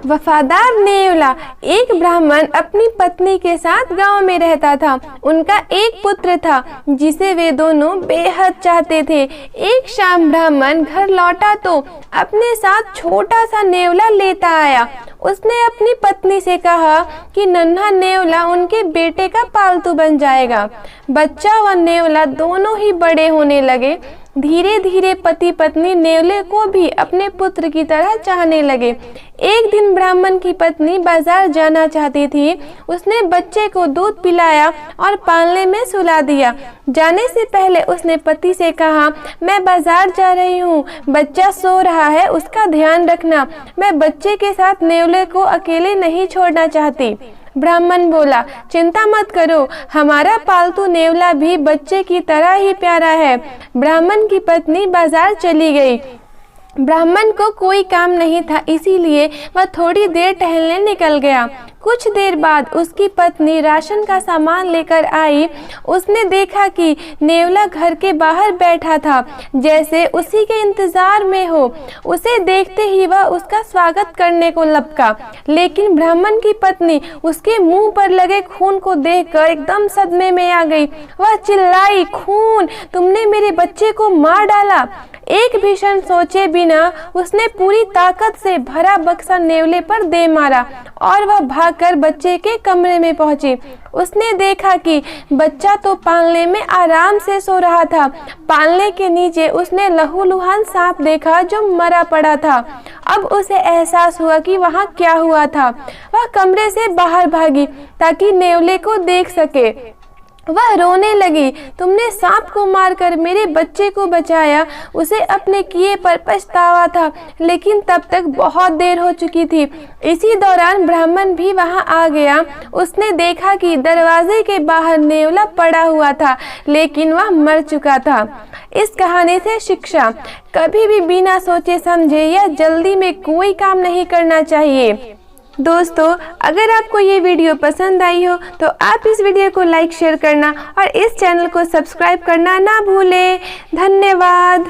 वफादार नेवला। एक ब्राह्मण अपनी पत्नी के साथ गांव में रहता था। उनका एक पुत्र था जिसे वे दोनों बेहद चाहते थे। एक शाम ब्राह्मण घर लौटा तो अपने साथ छोटा सा नेवला लेता आया। उसने अपनी पत्नी से कहा कि नन्हा नेवला उनके बेटे का पालतू बन जाएगा। बच्चा व नेवला दोनों ही बड़े होने लगे। धीरे धीरे पति पत्नी नेवले को भी अपने पुत्र की तरह चाहने लगे। एक दिन ब्राह्मण की पत्नी बाजार जाना चाहती थी। उसने बच्चे को दूध पिलाया और पालने में सुला दिया। जाने से पहले उसने पति से कहा, मैं बाजार जा रही हूँ, बच्चा सो रहा है, उसका ध्यान रखना। मैं बच्चे के साथ नेवले को अकेले नहीं छोड़ना चाहती। ब्राह्मण बोला, चिंता मत करो, हमारा पालतू नेवला भी बच्चे की तरह ही प्यारा है। ब्राह्मण की पत्नी बाजार चली गई। ब्राह्मण को कोई काम नहीं था, इसीलिए वह थोड़ी देर टहलने निकल गया। कुछ देर बाद उसकी पत्नी राशन का सामान लेकर आई। उसने देखा कि नेवला घर के बाहर बैठा था, जैसे उसी के इंतजार में हो। उसे देखते ही वह उसका स्वागत करने को लपका, लेकिन ब्राह्मण की पत्नी उसके मुंह पर लगे खून को देखकर एकदम सदमे में आ गई। वह चिल्लाई, खून! तुमने मेरे बच्चे को मार डाला। एक भी क्षण सोचे बिना उसने पूरी ताकत से भरा बक्सा नेवले पर दे मारा और वह भागकर बच्चे के कमरे में पहुंची। उसने देखा कि बच्चा तो पालने में आराम से सो रहा था। पालने के नीचे उसने लहूलुहान सांप देखा जो मरा पड़ा था। अब उसे एहसास हुआ कि वहां क्या हुआ था। वह कमरे से बाहर भागी ताकि नेवले को देख सके। वह रोने लगी, तुमने सांप को मारकर मेरे बच्चे को बचाया। उसे अपने किए पर पछतावा था, लेकिन तब तक बहुत देर हो चुकी थी। इसी दौरान ब्राह्मण भी वहां आ गया। उसने देखा कि दरवाजे के बाहर नेवला पड़ा हुआ था, लेकिन वह मर चुका था। इस कहानी से शिक्षा, कभी भी बिना सोचे समझे या जल्दी में कोई काम नहीं करना चाहिए। दोस्तों, अगर आपको ये वीडियो पसंद आई हो तो आप इस वीडियो को लाइक शेयर करना और इस चैनल को सब्सक्राइब करना ना भूलें। धन्यवाद।